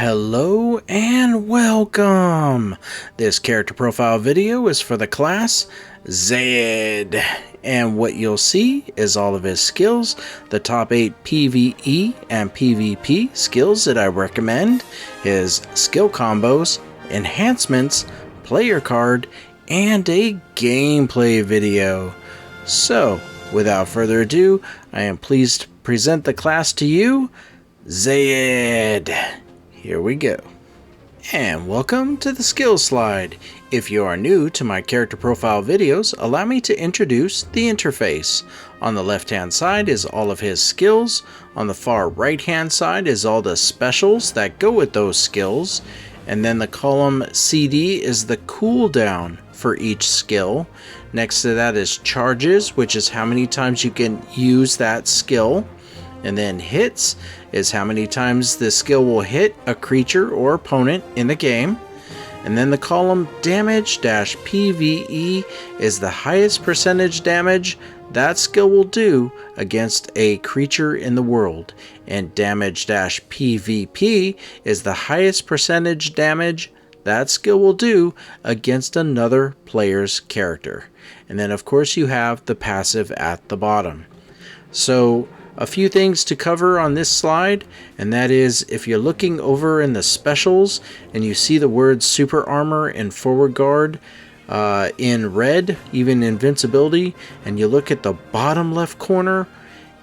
Hello and welcome! This character profile video is for the class Zayed, and what you'll see is all of his skills, the top 8 PVE and PVP skills that I recommend, his skill combos, enhancements, player card, and a gameplay video. So, without further ado, I am pleased to present the class to you, Zayed. Here we go. And welcome to the skills slide. If you are new to my character profile videos, allow me to introduce the interface. On the left hand side is all of his skills. On the far right hand side is all the specials that go with those skills. And then the column CD is the cooldown for each skill. Next to that is charges, which is how many times you can use that skill. And then hits is how many times the skill will hit a creature or opponent in the game. And then the column damage-PVE is the highest percentage damage that skill will do against a creature in the world. And damage-PVP is the highest percentage damage that skill will do against another player's character. And then of course you have the passive at the bottom. So a few things to cover on this slide, and that is if you're looking over in the specials and you see the words super armor and forward guard in red, even invincibility, and you look at the bottom left corner,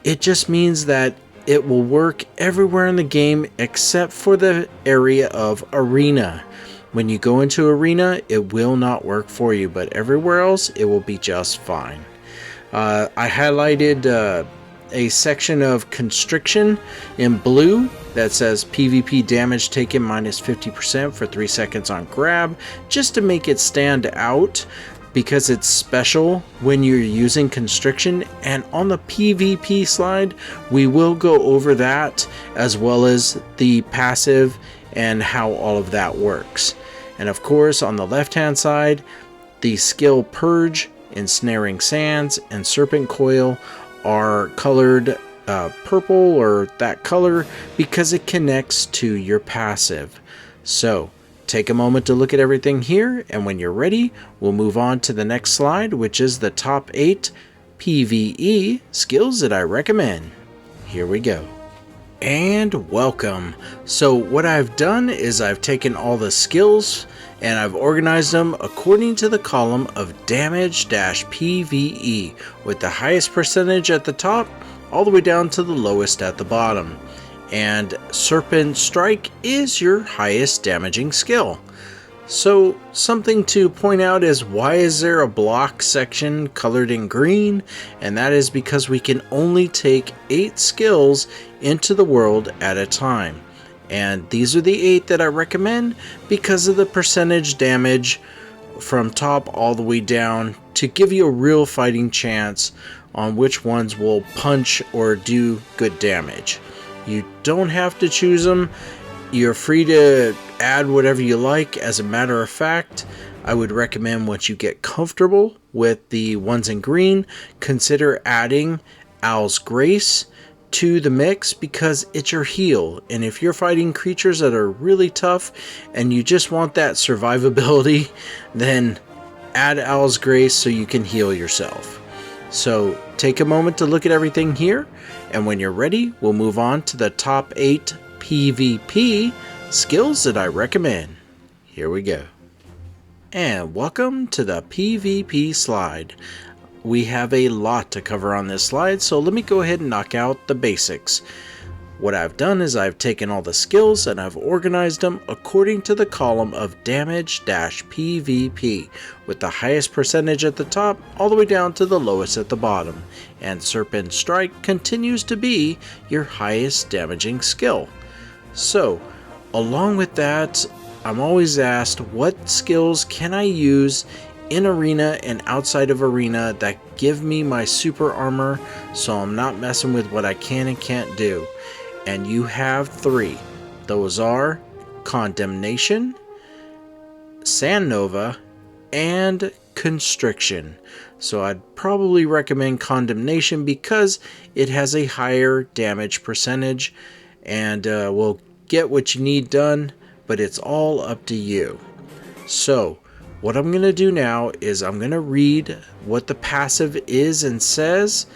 it just means that it will work everywhere in the game except for the area of arena. When you go into arena, it will not work for you, but everywhere else it will be just fine. I highlighted a section of constriction in blue that says PvP damage taken minus 50% for 3 seconds on grab, just to make it stand out because it's special when you're using constriction. And on the PvP slide we will go over that, as well as the passive and how all of that works. And of course on the left hand side, the skill Purge, Ensnaring Sands, and Serpent Coil are colored purple or that color because it connects to your passive. So take a moment to look at everything here, and when you're ready we'll move on to the next slide, which is the top 8 PvE skills that I recommend. Here we go. And welcome. So what I've done is I've taken all the skills and I've organized them according to the column of damage-PVE, with the highest percentage at the top all the way down to the lowest at the bottom. And Serpent Strike is your highest damaging skill. So something to point out is, why is there a block section colored in green? And that is because we can only take 8 skills into the world at a time. And these are the 8 that I recommend because of the percentage damage from top all the way down, to give you a real fighting chance on which ones will punch or do good damage. You don't have to choose them. You're free to add whatever you like. As a matter of fact, I would recommend, once you get comfortable with the ones in green, consider adding Owl's Grace to the mix, because it's your heal. And if you're fighting creatures that are really tough and you just want that survivability, then add Owl's Grace so you can heal yourself. So take a moment to look at everything here, and when you're ready we'll move on to the top 8 PvP skills that I recommend. Here we go. And welcome to the PvP slide. We have a lot to cover on this slide, so let me go ahead and knock out the basics. What I've done is I've taken all the skills and I've organized them according to the column of damage-PVP, with the highest percentage at the top all the way down to the lowest at the bottom. And Serpent Strike continues to be your highest damaging skill. So along with that, I'm always asked, what skills can I use in arena and outside of arena that give me my super armor, so I'm not messing with what I can and can't do? And you have 3. Those are Condemnation, Sand Nova, and Constriction. So I'd probably recommend Condemnation because it has a higher damage percentage and will get what you need done, but it's all up to you. So what I'm going to do now is I'm going to read what the passive is and says,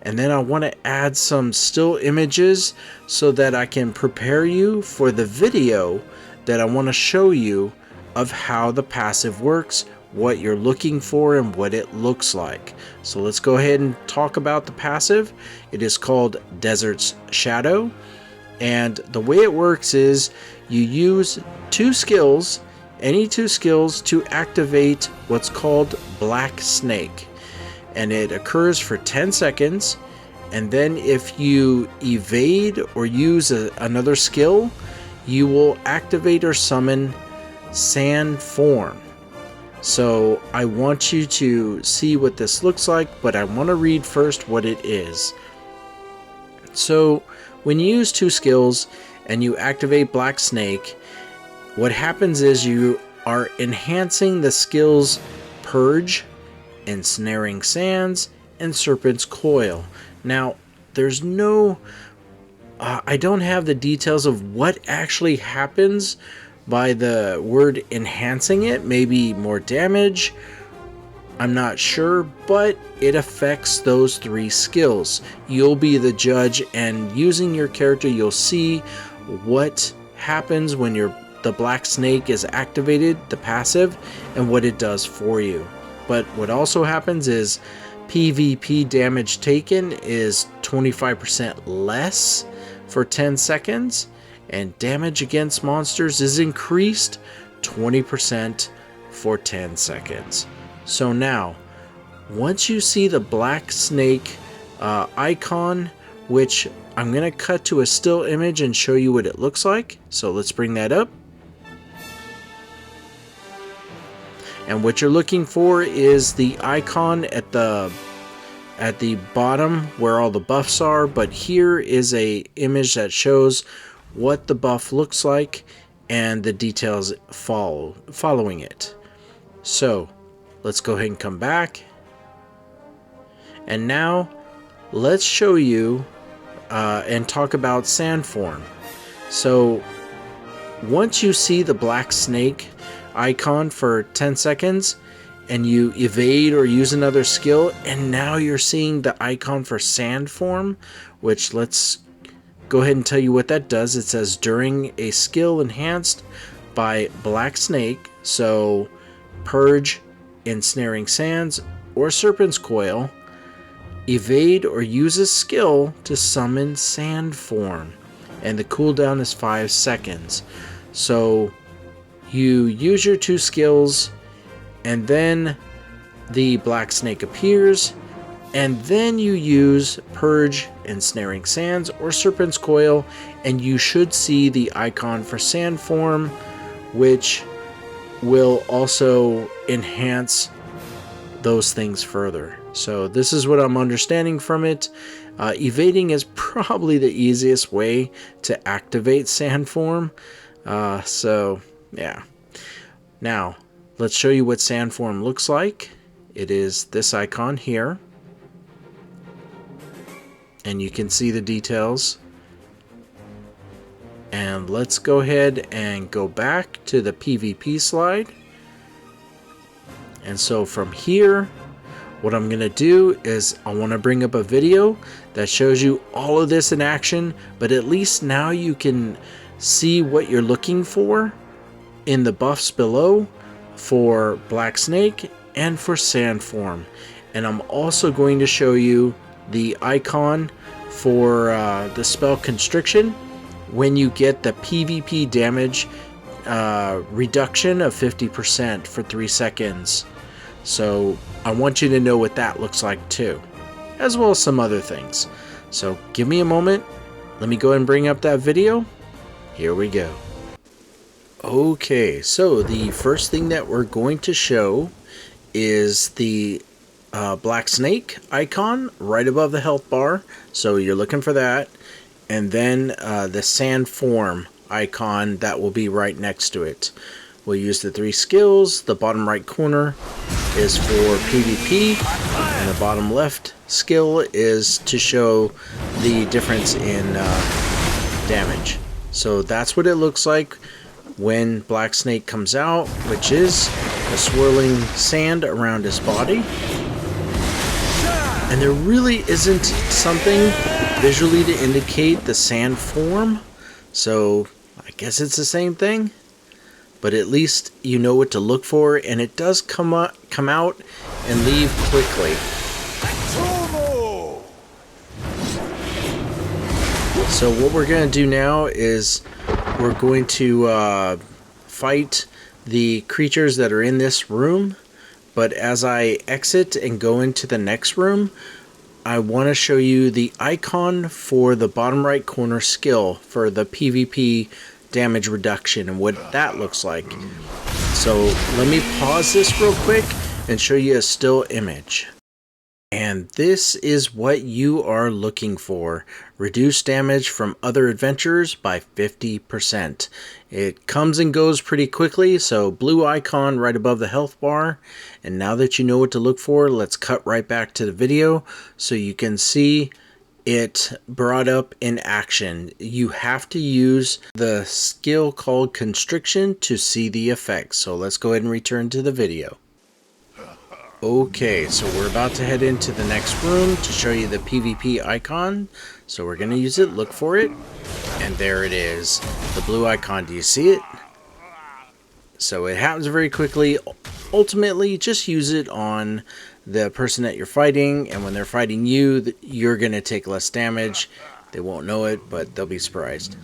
and then I want to add some still images so that I can prepare you for the video that I want to show you of how the passive works, what you're looking for, and what it looks like. So let's go ahead and talk about the passive. It is called Desert's Shadow, and the way it works is you use any two skills to activate what's called Black Snake, and it occurs for 10 seconds, and then if you evade or use another skill, you will activate or summon Sand Form. So I want you to see what this looks like, but I want to read first what it is. So when you use two skills and you activate Black Snake, what happens is you are enhancing the skills Purge, Ensnaring Sands, and Serpent's Coil. Now, there's no... I don't have the details of what actually happens by the word enhancing it. Maybe more damage, I'm not sure, but it affects those three skills. You'll be the judge, and using your character, you'll see what happens when the Black Snake is activated, the passive, and what it does for you. But what also happens is PvP damage taken is 25% less for 10 seconds, and damage against monsters is increased 20% for 10 seconds. So now, once you see the Black Snake icon, which I'm going to cut to a still image and show you what it looks like. So let's bring that up. And what you're looking for is the icon at the bottom where all the buffs are, but here is a image that shows what the buff looks like and the details following it. So let's go ahead and come back, and now let's show you and talk about Sand Form. So once you see the Black Snake icon for 10 seconds and you evade or use another skill, and now you're seeing the icon for Sand Form, which let's go ahead and tell you what that does. It says during a skill enhanced by Black Snake, so Purge, Ensnaring Sands, or Serpent's Coil, evade or use a skill to summon Sand Form, and the cooldown is 5 seconds. So you use your two skills, and then the Black Snake appears, and then you use Purge, Ensnaring Sands, or Serpent's Coil, and you should see the icon for Sand Form, which will also enhance those things further. So this is what I'm understanding from it. Evading is probably the easiest way to activate Sand Form. So yeah. Now let's show you what Sand Form looks like. It is this icon here, and you can see the details. And let's go ahead and go back to the PvP slide. And so from here, what I'm going to do is I want to bring up a video that shows you all of this in action, but at least now you can see what you're looking for in the buffs below for Black Snake and for Sand Form. And I'm also going to show you the icon for the spell Constriction when you get the PvP damage reduction of 50% for 3 seconds. So I want you to know what that looks like too, as well as some other things. So give me a moment, let me go ahead and bring up that video. Here we go. Okay, so the first thing that we're going to show is the Black Snake icon right above the health bar, so you're looking for that, and then the Sand Form icon that will be right next to it. We'll use the 3 skills. The bottom right corner is for PvP, and the bottom left skill is to show the difference in damage. So that's what it looks like when Black Snake comes out, which is a swirling sand around his body. And there really isn't something visually to indicate the sand form, so I guess it's the same thing. But at least you know what to look for, and it does come out and leave quickly. So what we're going to do now is we're going to fight the creatures that are in this room. But as I exit and go into the next room, I want to show you the icon for the bottom right corner skill for the PvP damage reduction and what that looks like. So let me pause this real quick and show you a still image. And this is what you are looking for. Reduce damage from other adventurers by 50%. It comes and goes pretty quickly, so blue icon right above the health bar. And now that you know what to look for, let's cut right back to the video so you can see it brought up in action. You have to use the skill called Constriction to see the effects. So let's go ahead and return to the video. Okay, so we're about to head into the next room to show you the PvP icon. So we're going to use it, look for it, and there it is, the blue icon. Do you see it? So it happens very quickly. Ultimately, just use it on the person that you're fighting, and when they're fighting you, you're going to take less damage. They won't know it, but they'll be surprised.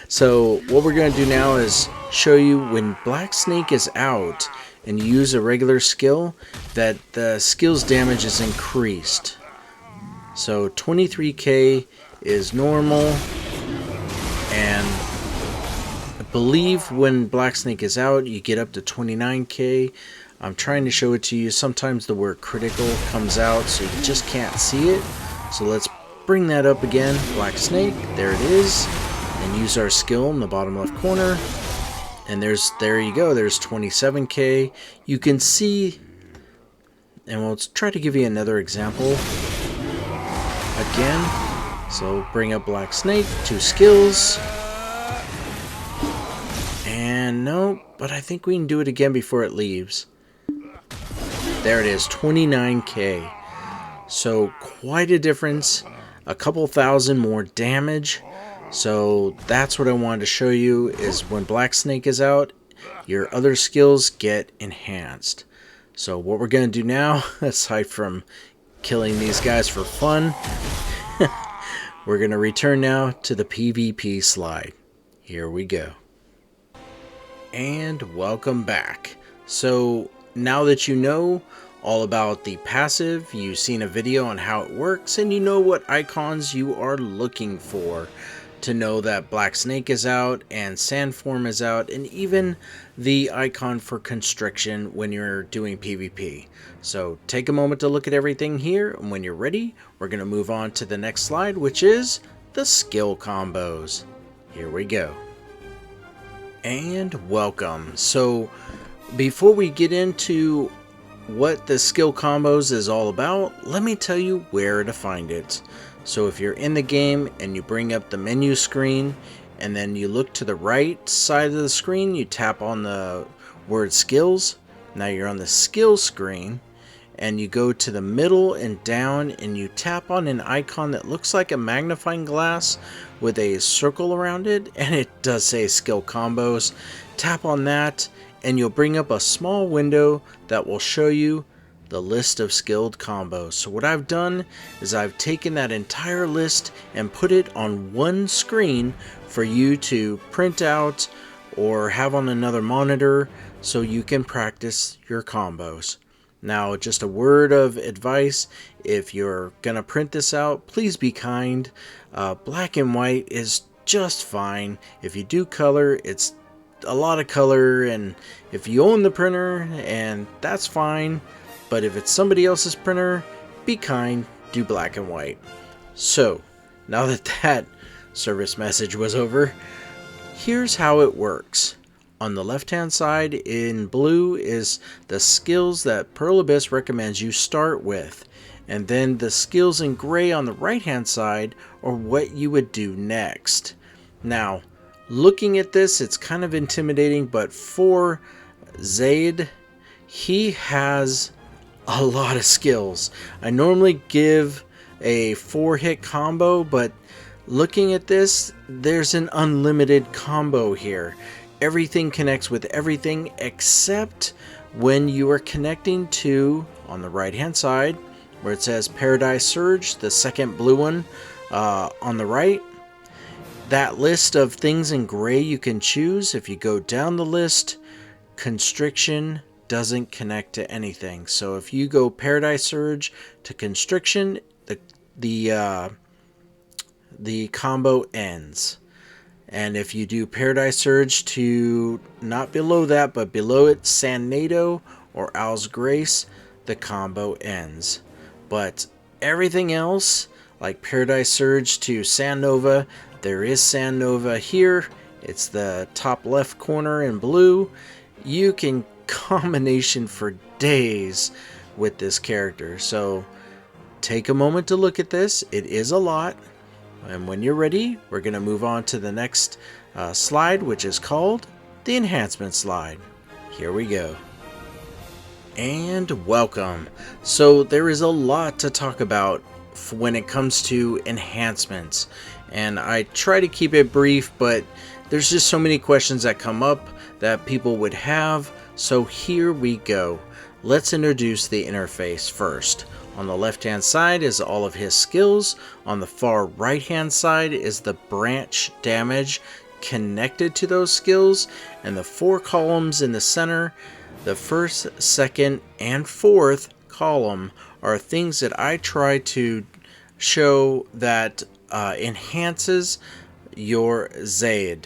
So what we're going to do now is show you when Black Snake is out and you use a regular skill, that the skill's damage is increased. So 23k is normal, and I believe when Black Snake is out, you get up to 29k. I'm trying to show it to you. Sometimes the word critical comes out, so you just can't see it. So let's bring that up again. Black Snake, there it is. And use our skill in the bottom left corner. And there you go, there's 27k. You can see, and we'll try to give you another example again. So bring up Black Snake, 2 skills. And no, but I think we can do it again before it leaves. There it is, 29k. So quite a difference, a couple thousand more damage. So that's what I wanted to show you, is when Black Snake is out, your other skills get enhanced. So what we're going to do now, aside from killing these guys for fun, we're going to return now to the PvP slide. Here we go. And welcome back. So now that you know all about the passive, you've seen a video on how it works, and you know what icons you are looking for to know that Black Snake is out and Sandform is out, and even the icon for Constriction when you're doing PvP. So take a moment to look at everything here, and when you're ready, we're going to move on to the next slide, which is the skill combos. Here we go. And welcome. So before we get into what the skill combos is all about, let me tell you where to find it. So if you're in the game and you bring up the menu screen and then you look to the right side of the screen, you tap on the word skills. Now you're on the skills screen, and you go to the middle and down and you tap on an icon that looks like a magnifying glass with a circle around it, and it does say skill combos. Tap on that and you'll bring up a small window that will show you the list of skilled combos. So what I've done is I've taken that entire list and put it on one screen for you to print out or have on another monitor so you can practice your combos. Now, just a word of advice: if you're gonna print this out, please be kind. Black and white is just fine. If you do color, it's a lot of color, and if you own the printer, and that's fine. But if it's somebody else's printer, be kind, do black and white. So, now that that service message was over, here's how it works. On the left hand side in blue is the skills that Pearl Abyss recommends you start with. And then the skills in gray on the right hand side are what you would do next. Now, Looking at this, it's kind of intimidating, but for Zayed, he has a lot of skills. I normally give a 4-hit combo, but looking at this, there's an unlimited combo here. Everything connects with everything except when you are connecting to, on the right hand side, where it says Paradise Surge, the second blue one on the right. That list of things in gray you can choose. If you go down the list, Constriction doesn't connect to anything. So if you go Paradise Surge to Constriction, the combo ends. And if you do Paradise Surge to not below that, but below it, Sandnado or Owl's Grace, the combo ends. But everything else, like Paradise Surge to Sandnova, there is Sandnova here. It's the top left corner in blue. You can combination for days with this character. So take a moment to look at this. It is a lot. And when you're ready, we're going to move on to the next slide, which is called the Enhancement slide. Here we go. And welcome. So there is a lot to talk about when it comes to enhancements. And I try to keep it brief, but there's just so many questions that come up that people would have. So here we go. Let's introduce the interface first. On the left hand side is all of his skills. On the far right hand side is the branch damage connected to those skills. And the 4 columns in the center, the first, second, and fourth column, are things that I try to show that enhances your Zayed.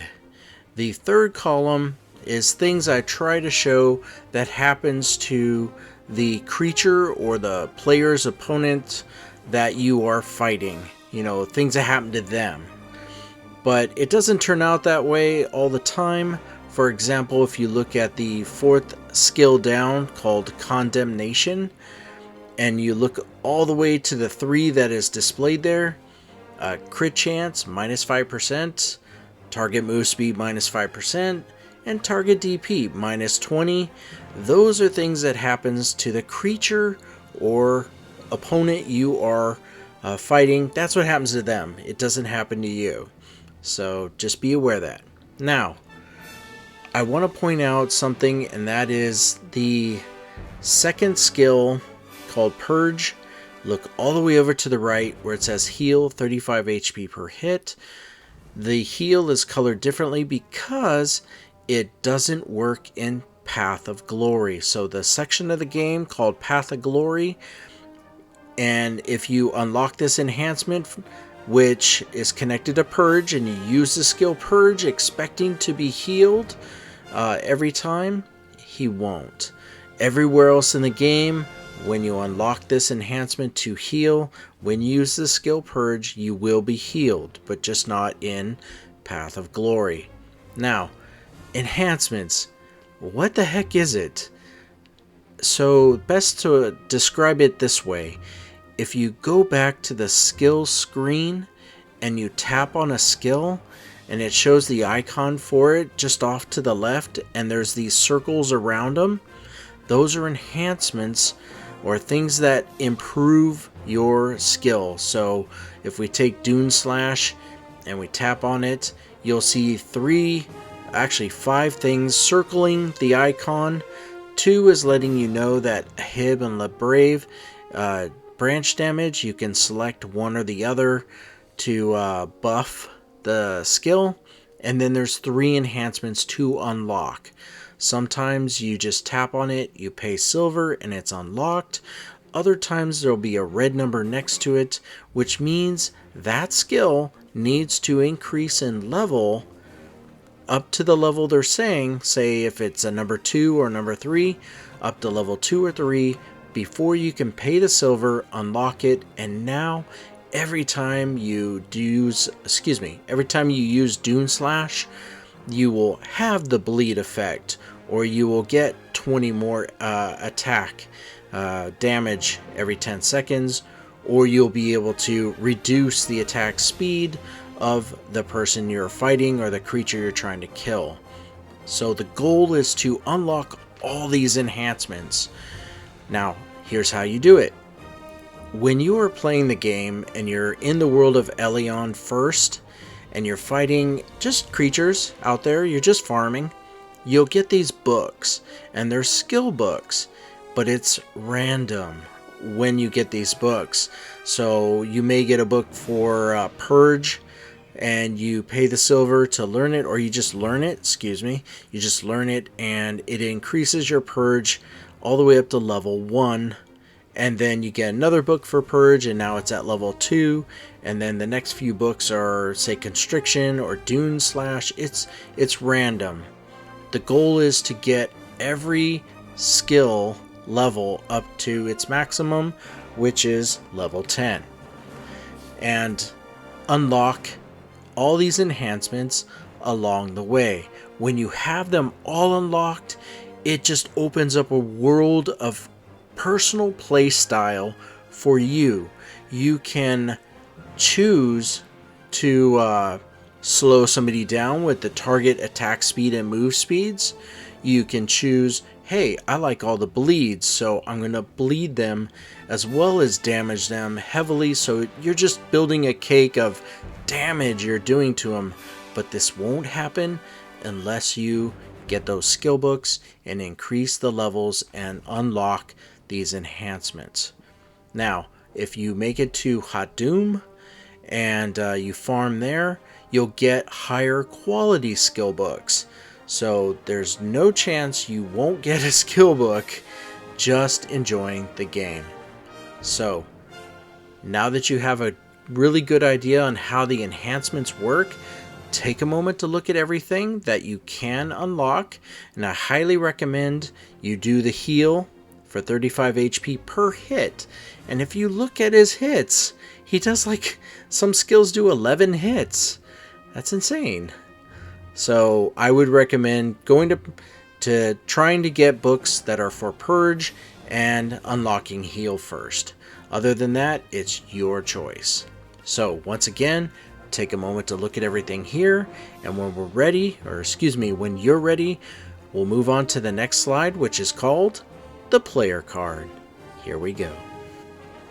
The third column is things I try to show that happens to the creature or the player's opponent that you are fighting. You know, things that happen to them. But it doesn't turn out that way all the time. For example, if you look at the 4th skill down called Condemnation, and you look all the way to the 3 that is displayed there, crit chance -5%, target move speed -5%, and target DP -20. Those are things that happens to the creature or opponent you are fighting. That's what happens to them. It doesn't happen to you. So just be aware of that. Now, I want to point out something, and that is the second skill called Purge. Look all the way over to the right where it says heal 35 HP per hit. The heal is colored differently because it doesn't work in Path of Glory. So the section of the game called Path of Glory, and if you unlock this enhancement, which is connected to Purge, and you use the skill Purge expecting to be healed every time, he won't. Everywhere else in the game, when you unlock this enhancement to heal, when you use the skill Purge, you will be healed, but just not in Path of Glory. Now, enhancements. What the heck is it? So, best to describe it this way. If you go back to the skill screen and you tap on a skill, and it shows the icon for it just off to the left, and there's these circles around them, those are enhancements or things that improve your skill. So if we take Dune Slash and we tap on it, you'll see 5 things circling the icon. 2 is letting you know that Hib and Le Brave branch damage. You can select one or the other to buff the skill. And then there's 3 enhancements to unlock. Sometimes you just tap on it, you pay silver, and it's unlocked. Other times there'll be a red number next to it, which means that skill needs to increase in level up to the level they're saying. Say if it's a number 2 or number 3, up to level 2 or 3, before you can pay the silver, unlock it, and now every time you use Dune Slash, you will have the bleed effect, or you will get 20 more attack damage every 10 seconds, or you'll be able to reduce the attack speed of the person you're fighting or the creature you're trying to kill. So the goal is to unlock all these enhancements. Now, here's how you do it. When you are playing the game and you're in the world of Elion first, and you're fighting just creatures out there, you're just farming, you'll get these books, and they're skill books, but it's random when you get these books. So you may get a book for Purge, and you pay the silver to learn it, or you just learn it, you just learn it, and it increases your Purge all the way up to level 1, and then you get another book for Purge, and now it's at level 2, and then the next few books are, say, Constriction or Dune Slash. It's random. The goal is to get every skill level up to its maximum, which is level 10, and unlock all these enhancements along the way. When you have them all unlocked, it just opens up a world of personal play style for you. You can choose to slow somebody down with the target attack speed and move speeds. You can choose, hey, I like all the bleeds, so I'm going to bleed them as well as damage them heavily, so you're just building a cake of damage you're doing to them. But this won't happen unless you get those skill books and increase the levels and unlock these enhancements. Now, if you make it to Hadum and you farm there, you'll get higher quality skill books. So there's no chance you won't get a skill book just enjoying the game. So now that you have a really good idea on how the enhancements work, take a moment to look at everything that you can unlock, and I highly recommend you do the heal for 35 HP per hit. And if you look at his hits, he does, like, some skills do 11 hits. That's insane. So I would recommend going to trying to get books that are for Purge and unlocking heal first. Other than that, it's your choice. So once again, take a moment to look at everything here, and when we're ready, when you're ready, we'll move on to the next slide, which is called the player card. Here we go.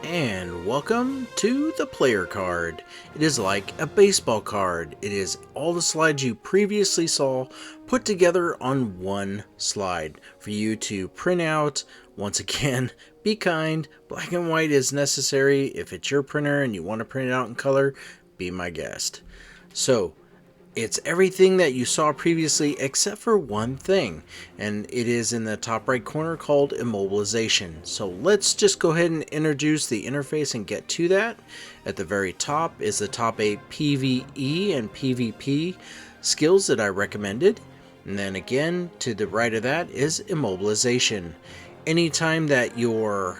And welcome to the player card. It is like a baseball card. It is all the slides you previously saw put together on one slide for you to print out. Once again, be kind. Black and white is necessary. If it's your printer and you want to print it out in color, be my guest. So it's everything that you saw previously except for one thing, and it is in the top right corner called Immobilization. So let's just go ahead and introduce the interface and get to that. At the very top is the top 8 PVE and PVP skills that I recommended, and then again to the right of that is Immobilization. Anytime that your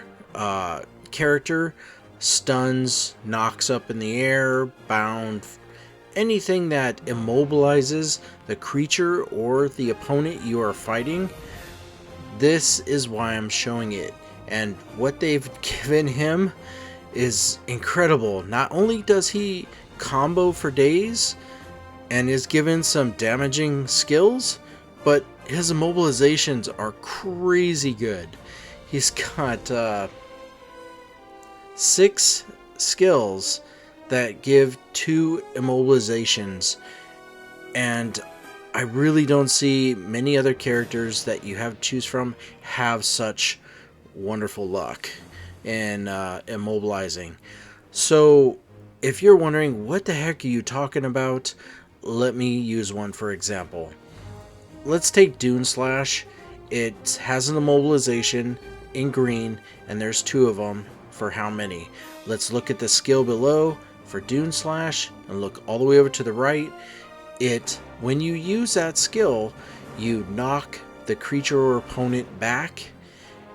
character stuns, knocks up in the air, bound, anything that immobilizes the creature or the opponent you are fighting, this is why I'm showing it. And what they've given him is incredible. Not only does he combo for days and is given some damaging skills, but his immobilizations are crazy good. He's got 6 skills that give 2 immobilizations, and I really don't see many other characters that you have to choose from have such wonderful luck in immobilizing. So if you're wondering what the heck are you talking about, let me use one for example. Let's take Dune Slash. It has an immobilization in green, and there's 2 of them for how many. Let's look at the skill below for Dune Slash and look all the way over to the right. When you use that skill, you knock the creature or opponent back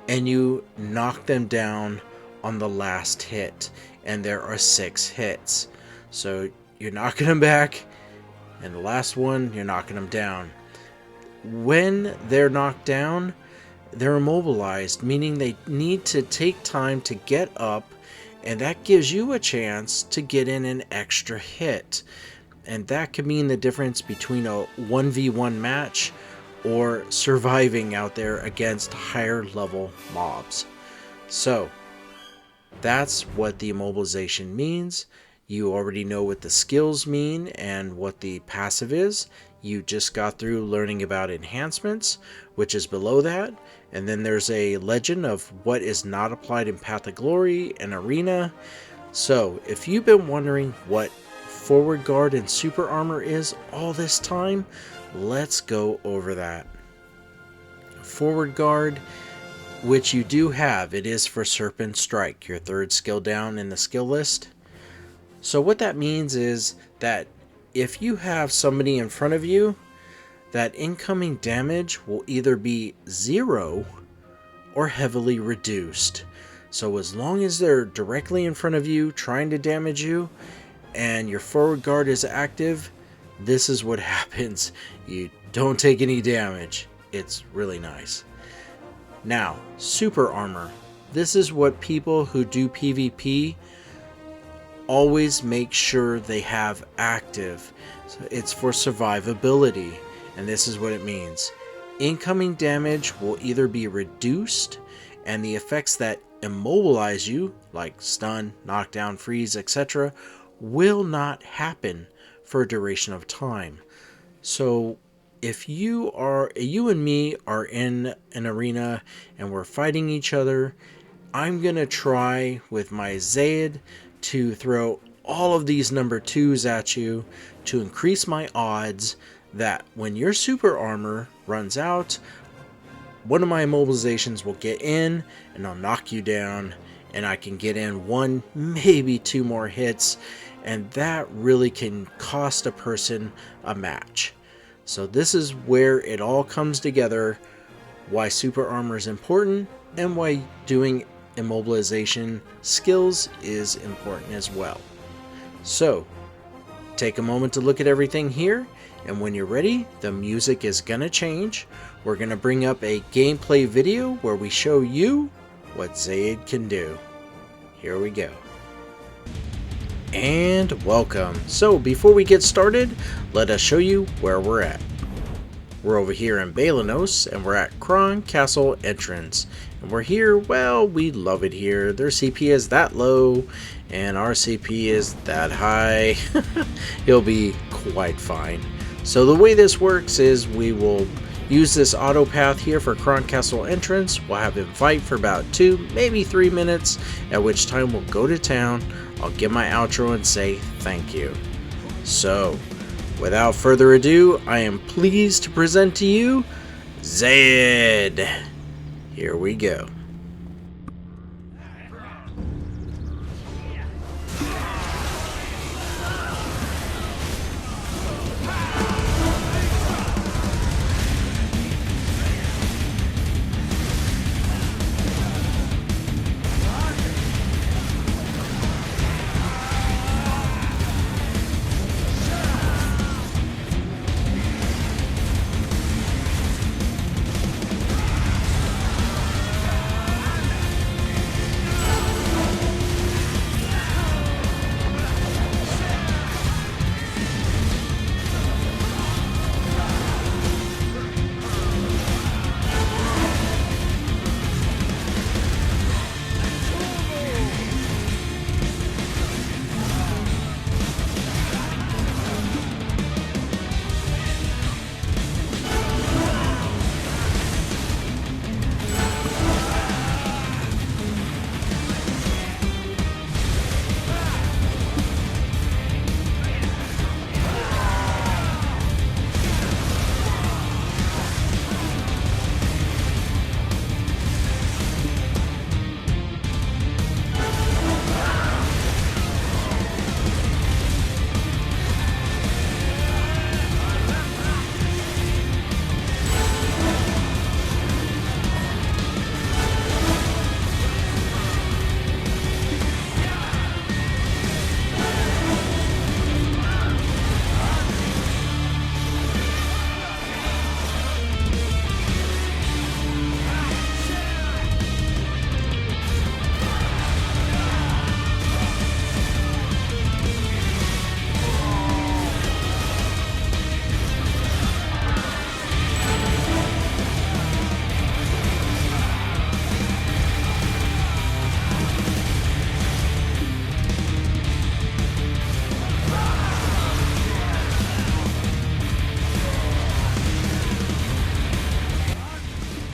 and you knock them down on the last hit, and there are 6 hits. So you're knocking them back, and the last one you're knocking them down. When they're knocked down, they're immobilized, meaning they need to take time to get up, and that gives you a chance to get in an extra hit. And that could mean the difference between a 1v1 match or surviving out there against higher level mobs. So that's what the immobilization means. You already know what the skills mean and what the passive is. You just got through learning about enhancements, which is below that. And then there's a legend of what is not applied in Path of Glory and Arena. So if you've been wondering what forward guard and super armor is all this time, let's go over that. Forward guard, which you do have, it is for Serpent Strike, your third skill down in the skill list. So what that means is that if you have somebody in front of you, that incoming damage will either be 0 or heavily reduced. So as long as they're directly in front of you trying to damage you and your forward guard is active, this is what happens. You don't take any damage. It's really nice. Now, super armor. This is what people who do PvP always make sure they have active. So it's for survivability, and this is what it means. Incoming damage will either be reduced, and the effects that immobilize you, like stun, knockdown, freeze, etc., will not happen for a duration of time. So if you and me are in an arena and we're fighting each other, I'm gonna try with my Zayed to throw all of these number 2s at you to increase my odds that when your super armor runs out, one of my immobilizations will get in and I'll knock you down, and I can get in 1, maybe 2 more hits, and that really can cost a person a match. So this is where it all comes together, why super armor is important and why doing immobilization skills is important as well. So take a moment to look at everything here, and when you're ready, the music is gonna change. We're gonna bring up a gameplay video where we show you what Zayed can do. Here we go. And welcome. So before we get started, let us show you where we're at. We're over here in Balanos, and we're at Kron Castle entrance. And we're here, well, we love it here. Their CP is that low, and our CP is that high. He'll be quite fine. So the way this works is we will use this auto path here for Kron Castle entrance. We'll have him fight for about 2, maybe 3 minutes, at which time we'll go to town. I'll give my outro and say thank you. So, without further ado, I am pleased to present to you Zayed. Here we go.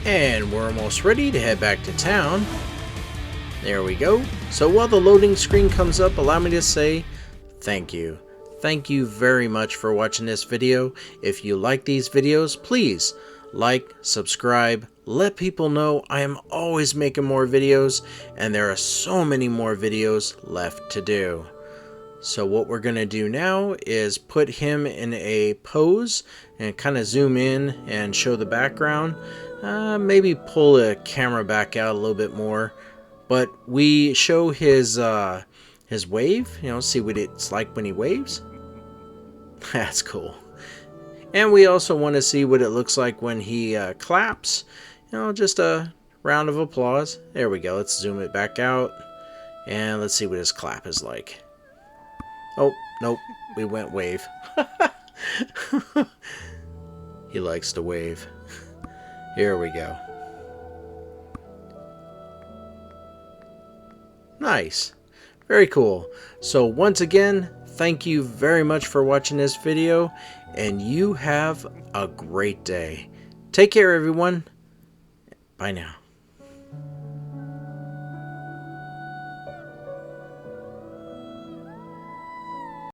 And we're almost ready to head back to town. There we go. So while the loading screen comes up, allow me to say thank you. Thank you very much for watching this video. If you like these videos, please like, subscribe, let people know I am always making more videos, and there are so many more videos left to do. So what we're going to do now is put him in a pose and kind of zoom in and show the background. Maybe pull the camera back out a little bit more. But we show his wave, you know, see what it's like when he waves. That's cool. And we also want to see what it looks like when he claps. You know, just a round of applause. There we go. Let's zoom it back out. And let's see what his clap is like. Oh, nope. We went wave. He likes to wave. Here we go. Nice. Very cool. So once again, thank you very much for watching this video, and you have a great day. Take care, everyone. Bye now.